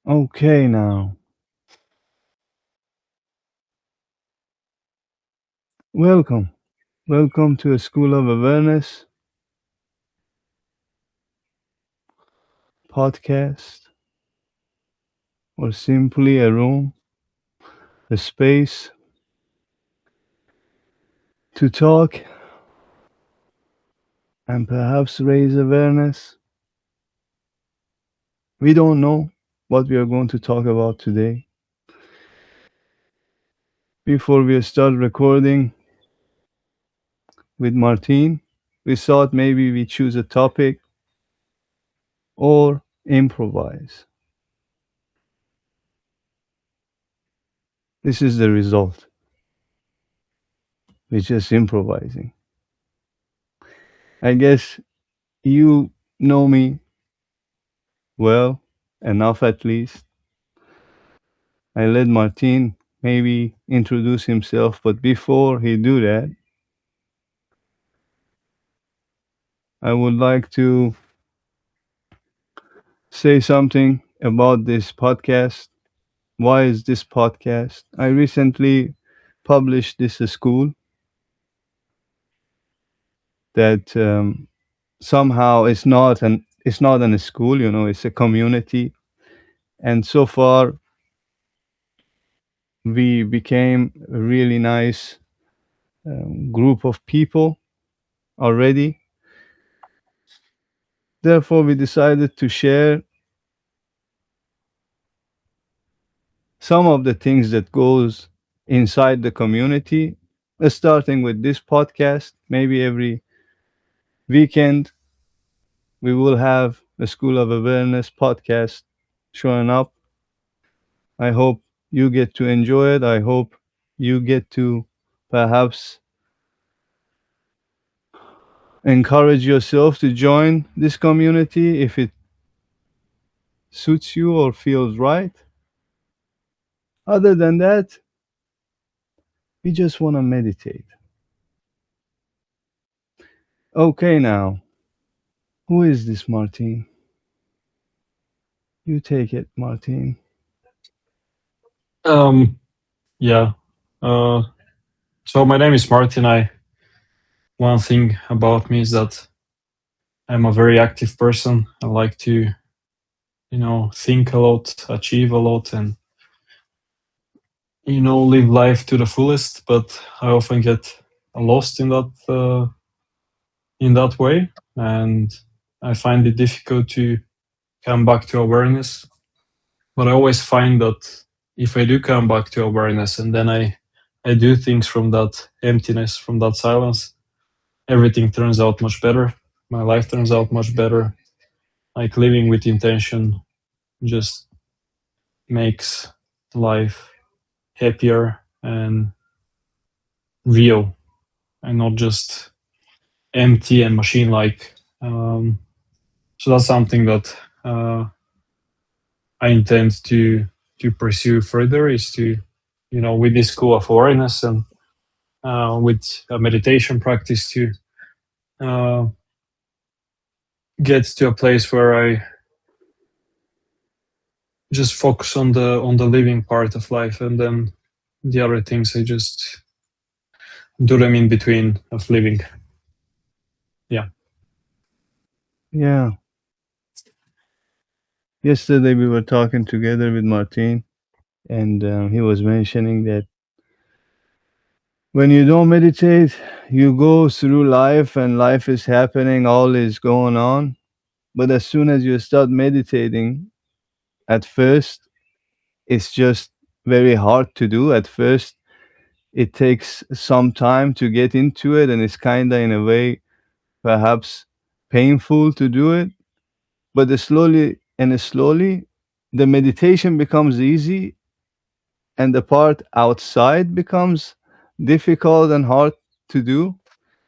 Okay, now, welcome. Welcome to a School of Awareness podcast, or simply a room, a space to talk and perhaps raise awareness. We don't know what we are going to talk about today. Before we start recording with Martine, we thought maybe we choose a topic or improvise. This is the result. We're just improvising. I guess you know me well, enough at least. I let Martin maybe introduce himself, but before he do that, I would like to say something about this podcast. Why is this podcast? I recently published this school that somehow it's not a school, it's a community, and so far we became a really nice group of people already. Therefore, we decided to share some of the things that goes inside the community, starting with this podcast. Maybe every weekend we will have a School of Awareness podcast showing up. I hope you get to enjoy it. I hope you get to perhaps encourage yourself to join this community if it suits you or feels right. Other than that, we just want to meditate. Okay, now, who is this Martin? You take it, Martin. Um, yeah. Uh, so my name is Martin. One thing about me is that I'm a very active person. I like to, think a lot, achieve a lot, and live life to the fullest. But I often get lost in that way, and I find it difficult to come back to awareness. But I always find that if I do come back to awareness and then I do things from that emptiness, from that silence, everything turns out much better. My life turns out much better. Like living with intention just makes life happier and real and not just empty and machine like. So that's something that I intend to pursue further is to, with this school of awareness and with a meditation practice to uh, get to a place where I just focus on the living part of life, and then the other things I just do them in between of living. Yeah. Yeah, yesterday we were talking together with Martin, and he was mentioning that when you don't meditate, you go through life and life is happening, all is going on. But as soon as you start meditating, at first, it's just very hard to do. At first, it takes some time to get into it, and it's kind of, in a way, perhaps painful to do it. But slowly, the meditation becomes easy, and the part outside becomes difficult and hard to do.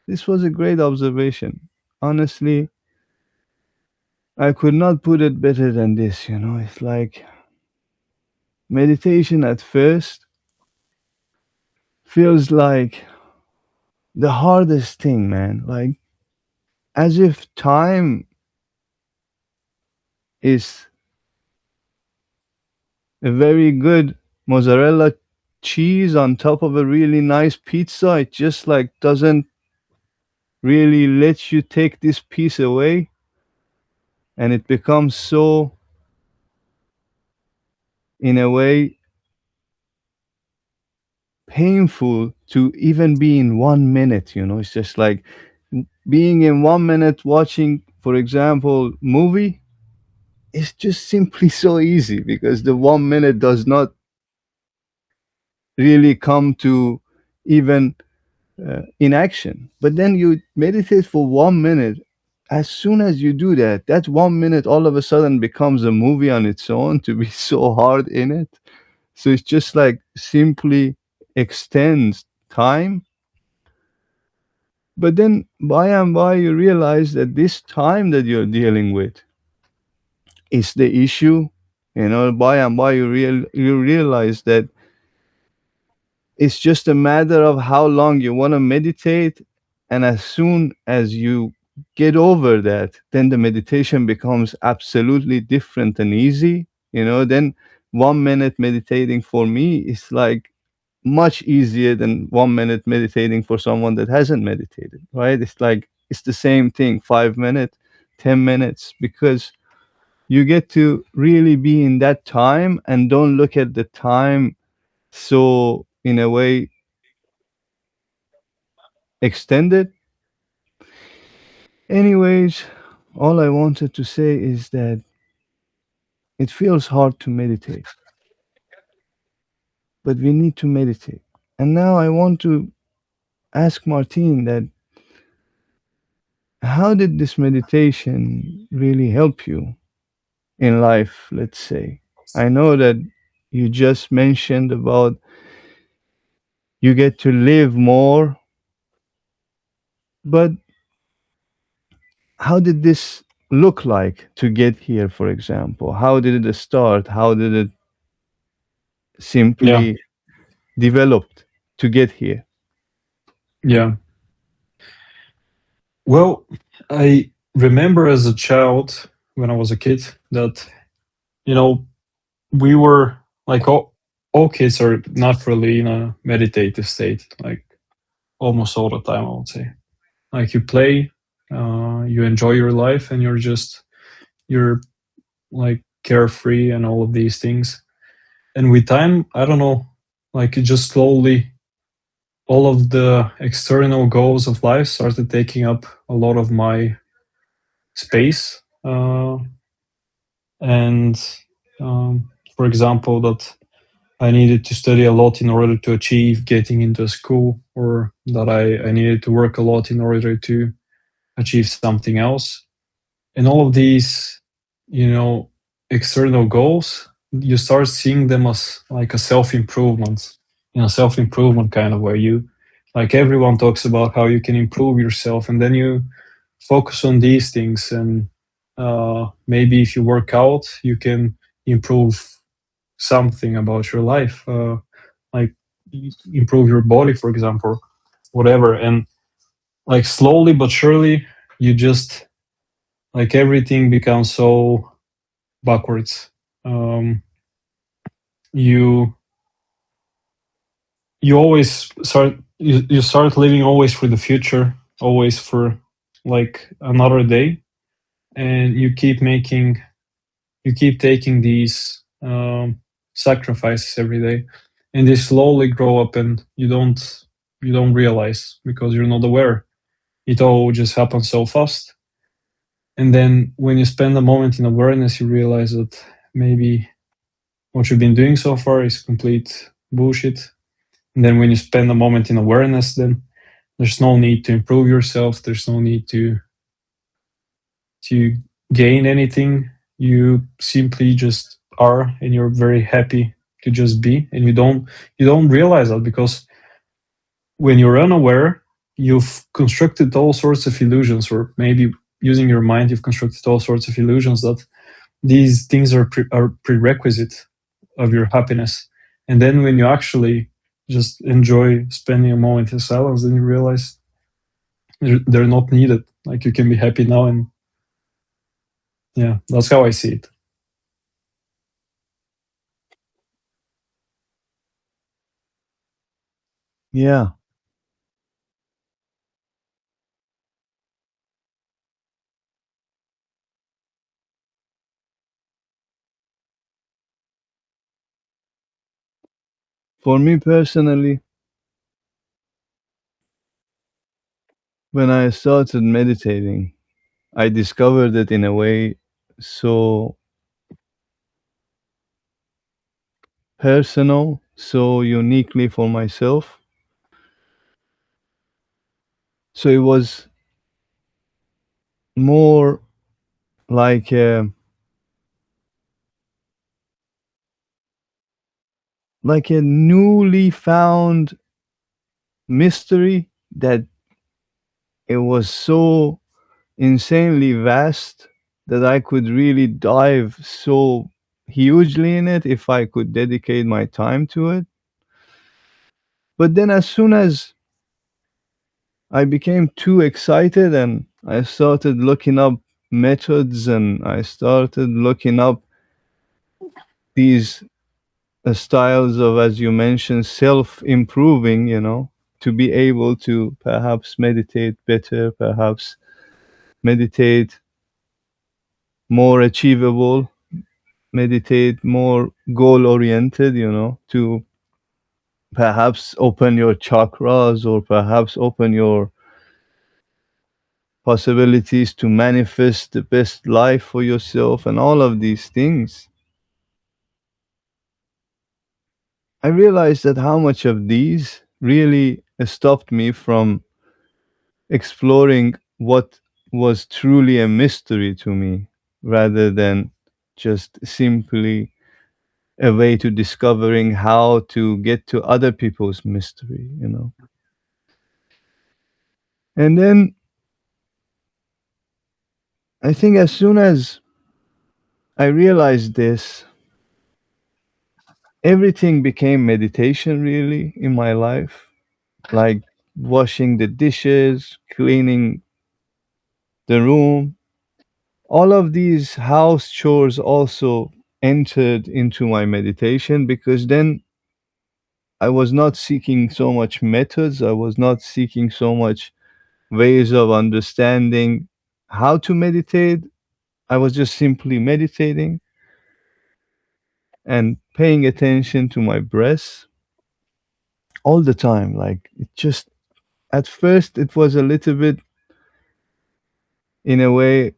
This was a great observation. Honestly, I could not put it better than this. It's like meditation at first feels like the hardest thing, man. Like as if time is a very good mozzarella cheese on top of a really nice pizza, it just like doesn't really let you take this piece away, and it becomes so, in a way, painful to even be in 1 minute. It's just like being in 1 minute watching, for example, movie. It's just simply so easy because the 1 minute does not really come to even inaction. But then you meditate for 1 minute. As soon as you do that, that 1 minute all of a sudden becomes a movie on its own to be so hard in it. So it's just like simply extends time. But then by and by, you realize that this time that you're dealing with is the issue. By and by, you realize that it's just a matter of how long you want to meditate. And as soon as you get over that, then the meditation becomes absolutely different and easy. Then 1 minute meditating for me is like much easier than 1 minute meditating for someone that hasn't meditated, right? It's like it's the same thing, 5 minutes, 10 minutes, because you get to really be in that time and don't look at the time so, in a way, extended. Anyways, all I wanted to say is that it feels hard to meditate, but we need to meditate. And now I want to ask Martine that how did this meditation really help you in life, let's say? I know that you just mentioned about you get to live more, but how did this look like to get here, for example? How did it start? How did it Yeah, simply developed to get here? yeah. Well, I remember as a child when I was a kid that, you know, we were like all kids are naturally in a meditative state, like almost all the time, I would say. Like you play, you enjoy your life, and you're like carefree and all of these things. And with time, I don't know, like it just slowly, all of the external goals of life started taking up a lot of my space. And for example, that I needed to study a lot in order to achieve getting into a school, or that I needed to work a lot in order to achieve something else. And all of these, you know, external goals, you start seeing them as like a self-improvement, in a self-improvement kind of way. You, like everyone talks about how you can improve yourself, and then you focus on these things. And maybe if you work out, you can improve something about your life, like improve your body, for example, whatever. And like slowly but surely, you just, like everything becomes so backwards. Um, you you always start, you start living always for the future, always for like another day, and you keep taking these sacrifices every day, and they slowly grow up, and you don't realize because you're not aware. It all just happens so fast. And then when you spend a moment in awareness, you realize that maybe what you've been doing so far is complete bullshit. And then when you spend a moment in awareness, then there's no need to improve yourself. There's no need to gain anything. You simply just are, and you're very happy to just be. And you don't realize that, because when you're unaware, you've constructed all sorts of illusions, or maybe using your mind, you've constructed all sorts of illusions that these things are prerequisite of your happiness. And then when you actually just enjoy spending a moment in silence, then you realize they're not needed. Like you can be happy now. And yeah, that's how I see it. Yeah. For me personally, when I started meditating, I discovered it in a way so personal, so uniquely for myself. So it was more like a newly found mystery that it was so insanely vast that I could really dive so hugely in it if I could dedicate my time to it. But then, as soon as I became too excited and I started looking up methods and I started looking up these styles of, as you mentioned, self improving, to be able to perhaps meditate better, perhaps meditate more achievable, meditate more goal oriented, to perhaps open your chakras or perhaps open your possibilities to manifest the best life for yourself and all of these things. I realized that how much of these really stopped me from exploring what was truly a mystery to me rather than just simply a way to discovering how to get to other people's mystery. And then I think as soon as I realized this, everything became meditation really in my life, like washing the dishes, cleaning the room. All of these house chores also entered into my meditation because then I was not seeking so much methods, I was not seeking so much ways of understanding how to meditate. I was just simply meditating and paying attention to my breath all the time. Like it just, at first, it was a little bit, in a way,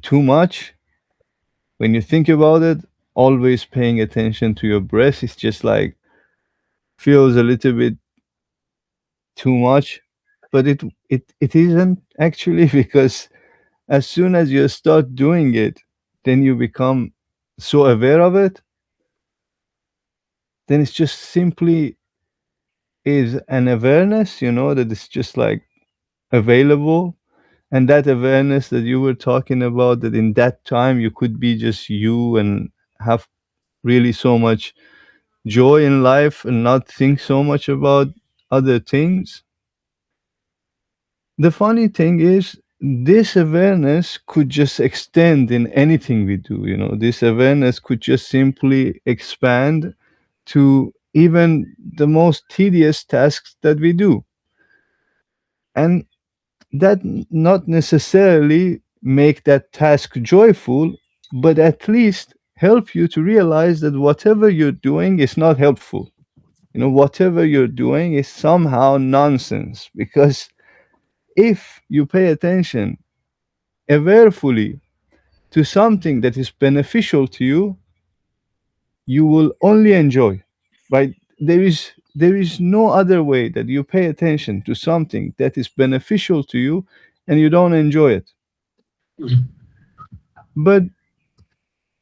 too much. When you think about it, always paying attention to your breath is just like feels a little bit too much. But it isn't actually because as soon as you start doing it, then you become so aware of it, then it's just simply is an awareness, that it's just like available. And that awareness that you were talking about, that in that time you could be just you and have really so much joy in life and not think so much about other things. The funny thing is, this awareness could just extend in anything we do. This awareness could just simply expand to even the most tedious tasks that we do. And that not necessarily make that task joyful, but at least help you to realize that whatever you're doing is not helpful. Whatever you're doing is somehow nonsense, because if you pay attention awarefully to something that is beneficial to you, you will only enjoy, right? There is no other way that you pay attention to something that is beneficial to you and you don't enjoy it. Mhm. But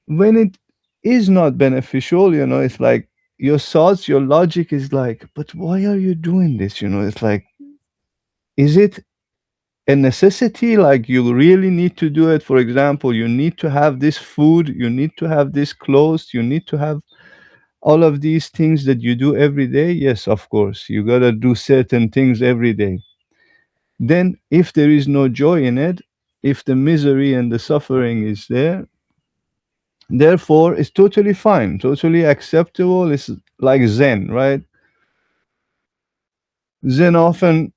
when it is not beneficial, it's like your thoughts, your logic is like, but why are you doing this? It's like, is it a necessity? Like you really need to do it? For example, you need to have this food, you need to have this clothes, you need to have all of these things that you do every day. Yes, of course, you gotta do certain things every day. Then, if there is no joy in it, if the misery and the suffering is there, therefore, it's totally fine, totally acceptable. It's like Zen, right? Zen often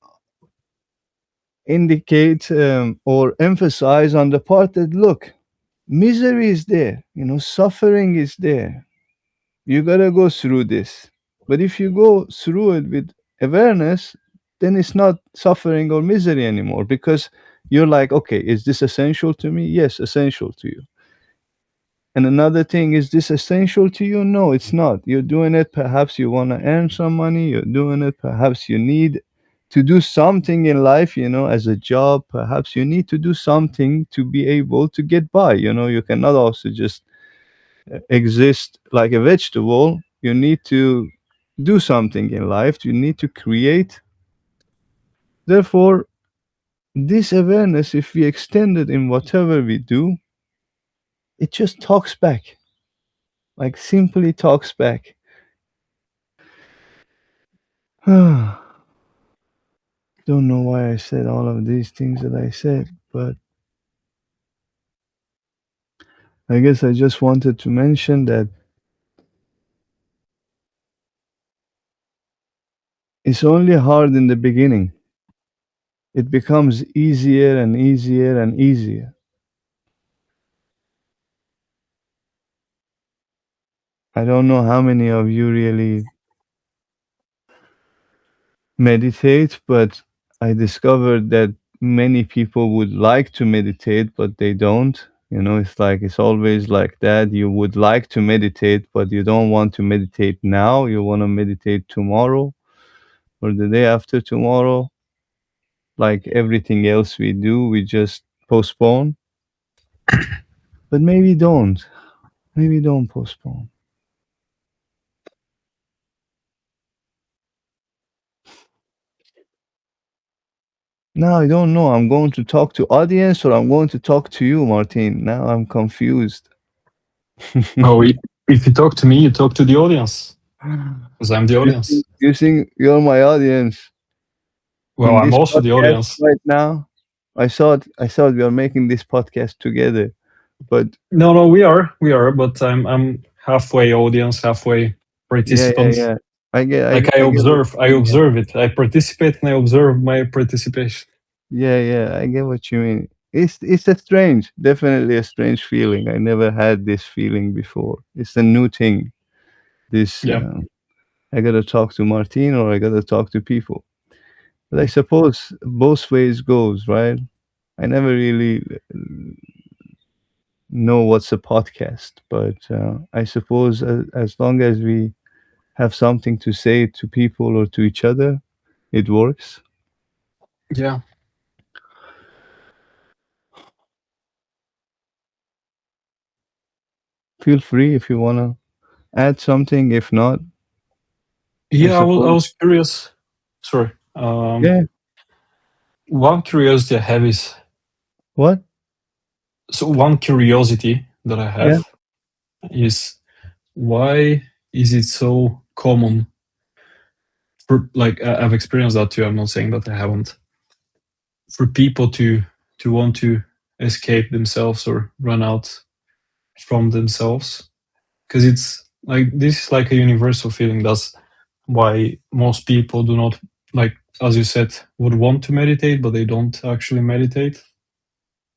indicate or emphasize on the part that look, misery is there, suffering is there. You gotta go through this. But if you go through it with awareness, then it's not suffering or misery anymore because you're like, okay, is this essential to me? Yes, essential to you. And another thing, is this essential to you? No, it's not. You're doing it, perhaps you want to earn some money. You're doing it, perhaps you need to do something in life, as a job. Perhaps you need to do something to be able to get by. You cannot also just exist like a vegetable. You need to do something in life. You need to create. Therefore, this awareness, if we extend it in whatever we do, it just talks back, like simply talks back. Don't know why I said all of these things that I said, but I guess I just wanted to mention that it's only hard in the beginning. It becomes easier and easier and easier. I don't know how many of you really meditate, but I discovered that many people would like to meditate, but they don't. It's like it's always like that. You would like to meditate, but you don't want to meditate now. You want to meditate tomorrow or the day after tomorrow. Like everything else we do, we just postpone. But maybe don't. Maybe don't postpone. Now I don't know. I'm going to talk to audience or I'm going to talk to you, Martin. Now I'm confused. Oh, if you talk to me, you talk to the audience because I'm the audience. You think you're my audience Well, in I'm this also the podcast audience. right now? I thought we are making this podcast together, but No, no, we are, but I'm halfway audience, halfway yeah, yeah, participant. yeah. I get, I Like get, I get what I you mean. Yeah, observe it. I participate and I observe my participation. yeah, yeah. I get what you mean. It's a strange, definitely a strange feeling. I never had this feeling before. It's a new thing. This Yeah, I gotta talk to Martin or I gotta talk to people. But I suppose both ways goes, right? I never really know what's a podcast, but I suppose as long as we have something to say to people or to each other, it works. yeah, Feel free if you want to add something. If not, I yeah. I suppose. was curious. Sorry. Yeah. One curiosity I have is What? one curiosity that I Yeah. have is why is it so common for like I've experienced that too. I'm not saying that I haven't. For people to want to escape themselves or run out from themselves, because it's like this is like a universal feeling. That's why most people do not, like as you said, would want to meditate, but they don't actually meditate.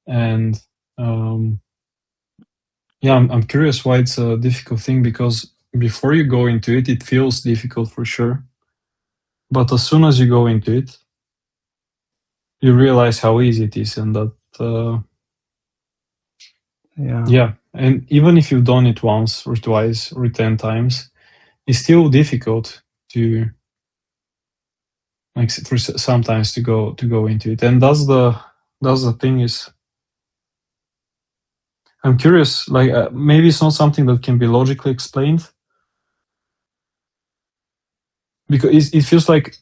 And um, yeah, I'm curious why it's a difficult thing, because before you go into it, it feels difficult for sure. But as soon as you go into it, you realize how easy it is, and that Yeah. yeah, and even if you've done it once or twice or 10 times, it's still difficult to like for sometimes to go into it. And that's the thing is, I'm curious, like maybe it's not something that can be logically explained, because it feels like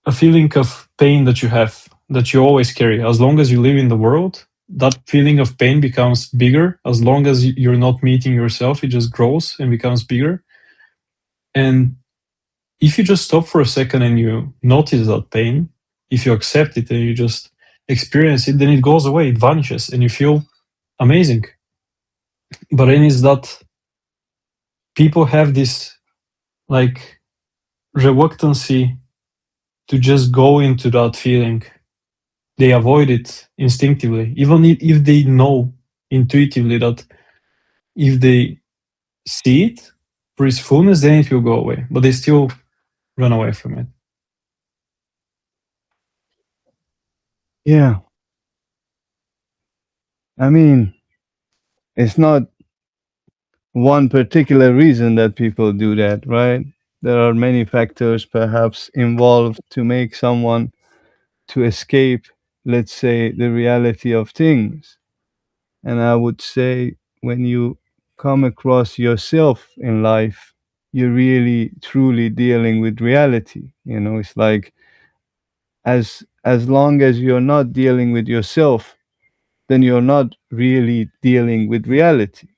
a feeling of pain that you have, that you always carry as long as you live in the world. That feeling of pain becomes bigger as long as you're not meeting yourself. It just grows and becomes bigger. And if you just stop for a second and you notice that pain, if you accept it and you just experience it, then it goes away, it vanishes, and you feel amazing. But then is that people have this like reluctancy to just go into that feeling. They avoid it instinctively, even if they know intuitively that if they see it, breathe fullness, then it will go away. But they still run away from it. Yeah, I mean, it's not one particular reason that people do that, right? There are many factors perhaps involved to make someone to escape, let's say, the reality of things. And I would say when you come across yourself in life, you're really truly dealing with reality. You know, it's like as long as you're not dealing with yourself, then you're not really dealing with reality.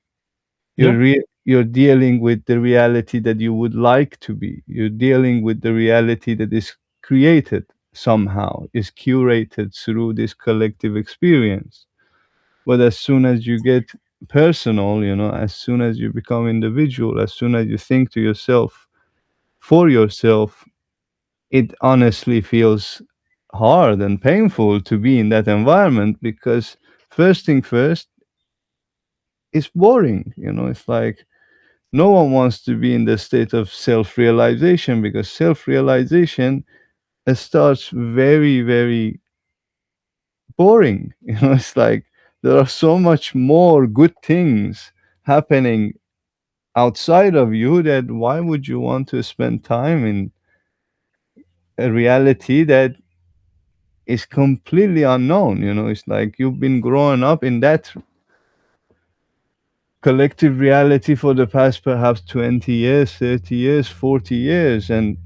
Yeah. You're dealing with the reality that you would like to be. You're dealing with the reality that is created somehow, is curated through this collective experience. But as soon as you get personal, you know, as soon as you become individual, as soon as you think to yourself for yourself, it honestly feels hard and painful to be in that environment because first thing first, it's boring. You know, it's like no one wants to be in the state of self realization because self realization starts very, very boring. You know, it's like there are so much more good things happening outside of you that why would you want to spend time in a reality that is completely unknown? You know, it's like you've been growing up in that collective reality for the past perhaps 20 years, 30 years, 40 years. And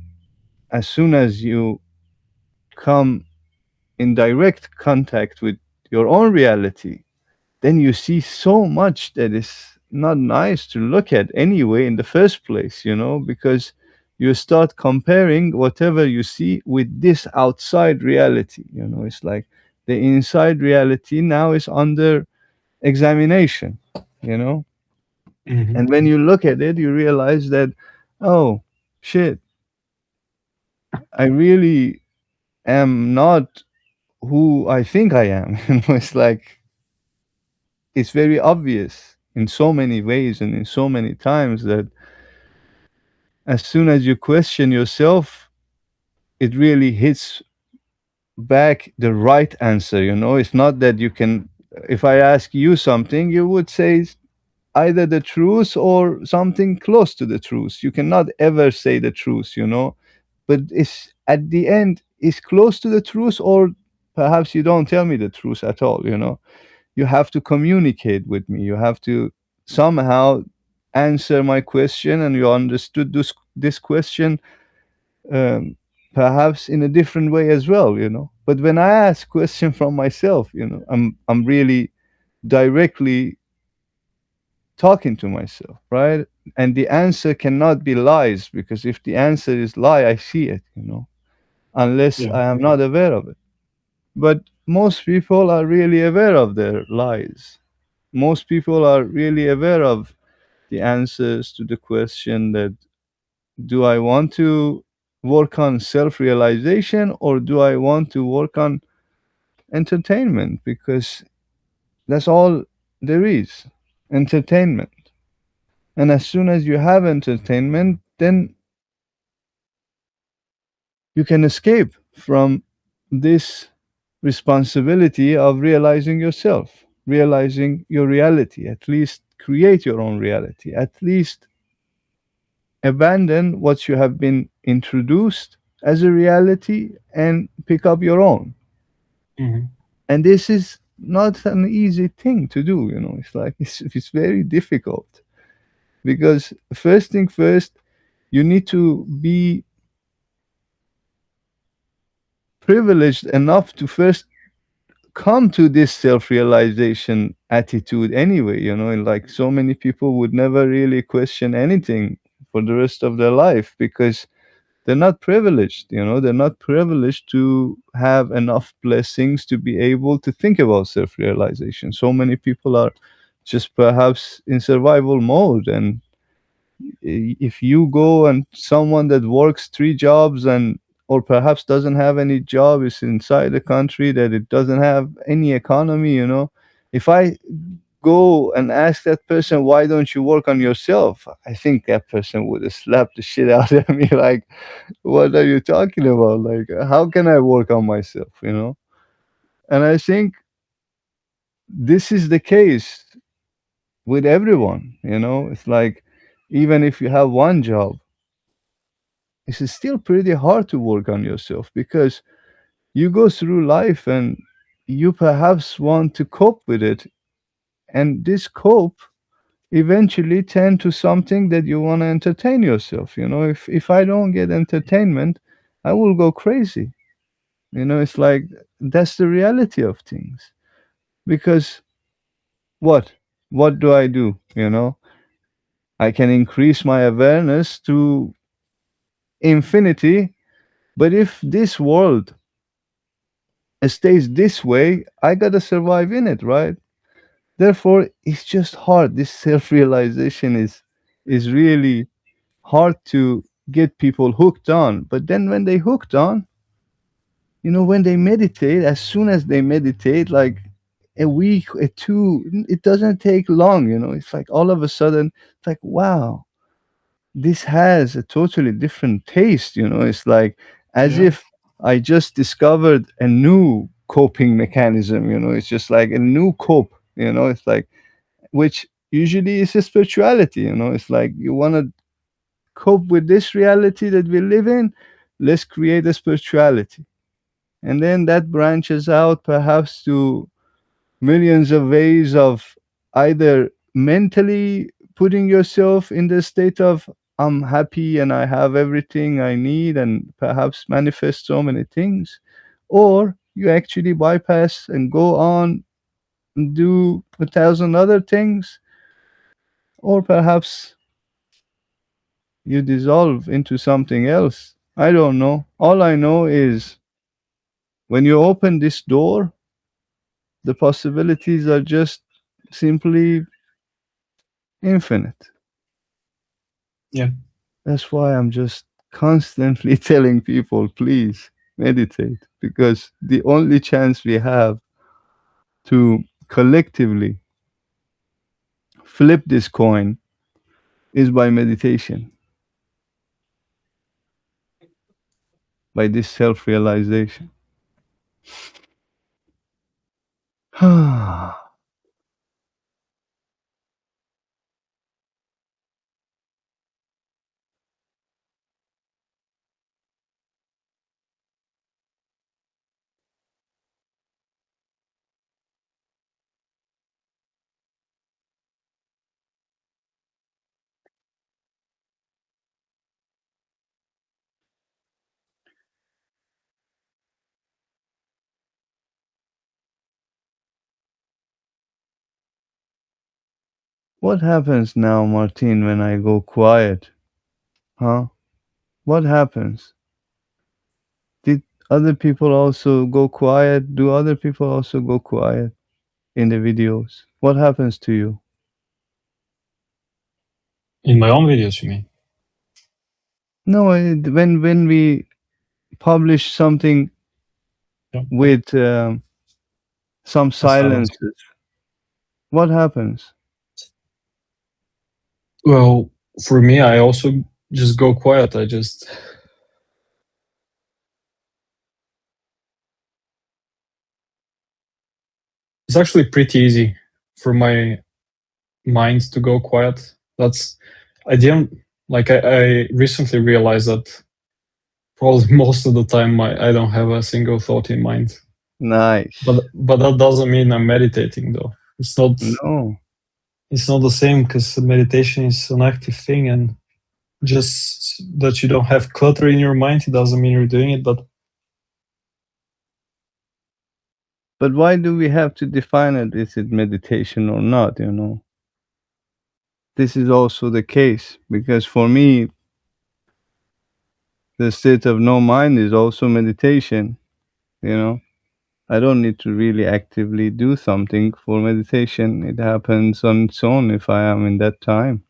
as soon as you come in direct contact with your own reality, then you see so much that is not nice to look at anyway in the first place, you know, because you start comparing whatever you see with this outside reality. You know, it's like the inside reality now is under examination, you know. Hmm. And when you look at it, you realize that, oh, shit, I really am not who I think I am. You know, it's like it's very obvious in so many ways and in so many times that as soon as you question yourself, it really hits back the right answer. You know, it's not that you can, if I ask you something, you would say either the truth or something close to the truth. You cannot ever say the truth, you know, but it's at the end, it's close to the truth, or perhaps you don't tell me the truth at all, you know. You have to communicate with me. You have to somehow answer my question, and you understood this question um, perhaps in a different way as well, you know. But when I ask question from myself, you know, I'm really directly talking to myself, right? And the answer cannot be lies because if the answer is lie, I see it, you know, unless Yeah. I am not aware of it. But most people are really aware of their lies. Most people are really aware of the answers to the question that do I want to work on self realization or do I want to work on entertainment? Because that's all there is, entertainment. And as soon as you have entertainment, then you can escape from this responsibility of realizing yourself, realizing your reality, at least create your own reality, at least abandon what you have been introduced as a reality and pick up your own. Hmm. And this is not an easy thing to do, you know. It's like it's very difficult because first thing first, you need to be privileged enough to first come to this self-realization attitude anyway, you know. And like so many people would never really question anything for the rest of their life because they're not privileged, you know. They're not privileged to have enough blessings to be able to think about self-realization. So many people are just perhaps in survival mode, and if you go and someone that works three jobs and or perhaps doesn't have any job, is inside a country that it doesn't have any economy, if I go and ask that person, why don't you work on yourself, I think that person would have slapped the shit out of me, like, what are you talking about? Like, how can I work on myself? And I think this is the case with everyone. It's like, even if you have one job, it's still pretty hard to work on yourself, because you go through life and you perhaps want to cope with it, and this cope eventually tend to something that you want to entertain yourself. If I don't get entertainment, I will go crazy. It's like, that's the reality of things. Because what what do I do? I can increase my awareness to infinity, but if this world stays this way, I gotta survive in it, right? Therefore, it's just hard. This self-realization is really hard to get people hooked on. But then when they hooked on, when they meditate, as soon as they meditate, like a week, a two, it doesn't take long. It's like all of a sudden, it's like, wow, this has a totally different taste. It's like as Yeah. if I just discovered a new coping mechanism. It's just like a new cope. It's like, which usually is a spirituality. It's like, you want to cope with this reality that we live in, let's create a spirituality. And then that branches out perhaps to millions of ways of either mentally putting yourself in the state of, I'm happy and I have everything I need, and perhaps manifest so many things, or you actually bypass and go on and do a thousand other things, or perhaps you dissolve into something else. I don't know. All I know is, when you open this door, the possibilities are just simply infinite. Yeah. That's why I'm just constantly telling people, please meditate, because the only chance we have to collectively flip this coin is by meditation, by this self realization. What happens now, Martin, when I go quiet? Huh? What happens? Did other people also go quiet? Do other people also go quiet in the videos? What happens to you? In my own videos, you mean? No, when we publish something Yeah. with some A silence. silences, what happens? Well, for me, I also just go quiet. It's actually pretty easy for my mind to go quiet. I didn't, I recently realized that probably most of the time I don't have a single thought in mind. Nice. But that doesn't mean I'm meditating though. No, It's not the same because meditation is an active thing, and just that you don't have clutter in your mind, it doesn't mean you're doing it. But but why do we have to define it? Is it meditation or not? This is also the case, because for me, the state of no mind is also meditation. You know, I don't need to really actively do something for meditation. It happens on its own if I am in that time.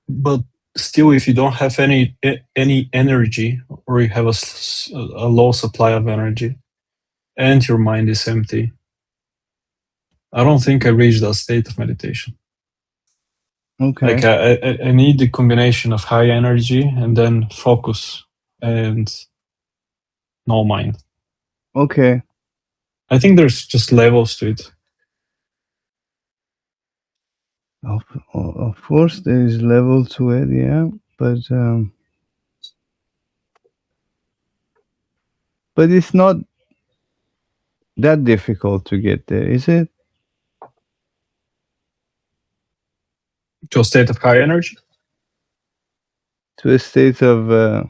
but still, if you don't have any energy, or you have a low supply of energy and your mind is empty, I don't think I reached that state of meditation. Like Okay. I need the combination of high energy and then focus and no mind. Okay. I think there's just levels to it. Of, of course, there is level to it, yeah. But but it's not that difficult to get there, is it? To a state of high energy. To a state of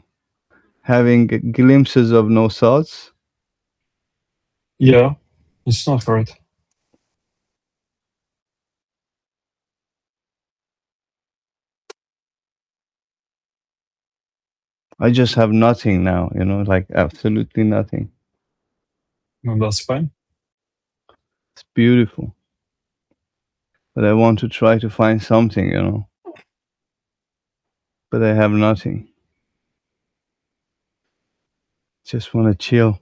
having glimpses of no thoughts. Yeah, it's not hard. I just have nothing now, like absolutely nothing. No, that's fine. It's beautiful. But I want to try to find something, but I have nothing. Just want to chill.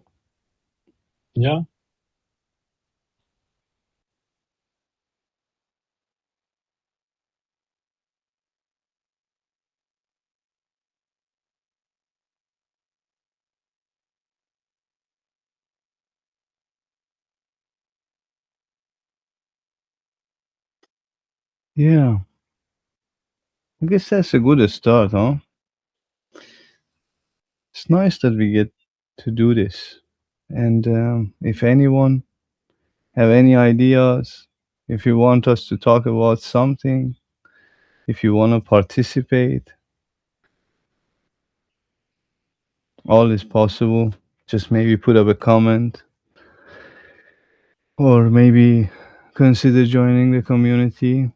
Yeah, Yeah, I guess that's a good start, huh? It's nice that we get to do this. And if anyone have any ideas, if you want us to talk about something, if you want to participate, all is possible. Just maybe put up a comment or maybe consider joining the community.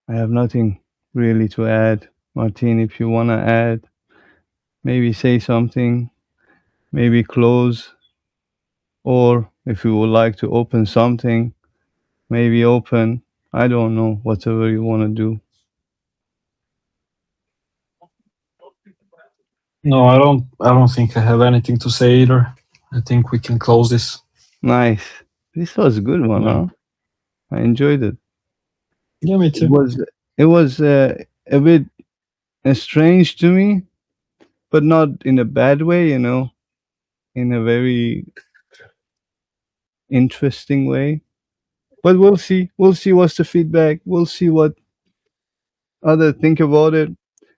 I have nothing really to add. Martin, if you want to add, maybe say something, maybe close, or if you would like to open something, maybe open. I don't know, whatever you want to do. no, I don't think I have anything to say either. I think we can close this. Nice. This was a good one, Yeah, huh? I enjoyed it. yeah, me It too. was it was a bit strange to me, but not in a bad way, in a very interesting way. But we'll see. We'll see what's the feedback. We'll see what other think about it.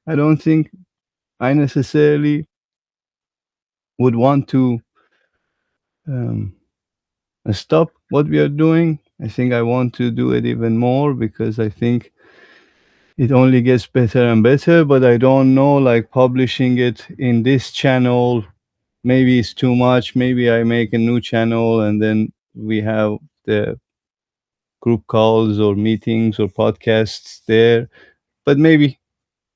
I don't think I necessarily would want to um, stop what we are doing. I think I want to do it even more because I think it only gets better and better. But I don't know, like publishing it in this channel, maybe it's too much. Maybe I make a new channel and then we have the group calls or meetings or podcasts there. But maybe,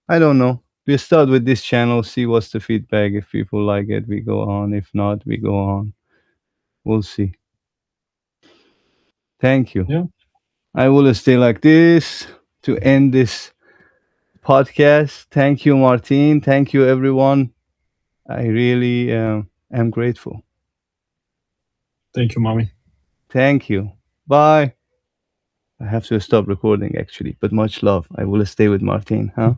I don't know. We start with this channel, see what's the feedback. If people like it, we go on. If not, we go on. We'll see. Thank you. Yeah, I will stay like this to end this podcast. Thank you, Martin. Thank you, everyone. I really am grateful. thank you, mommy. Thank you. Bye. I have to stop recording actually, but much love. I will stay with Martin, huh?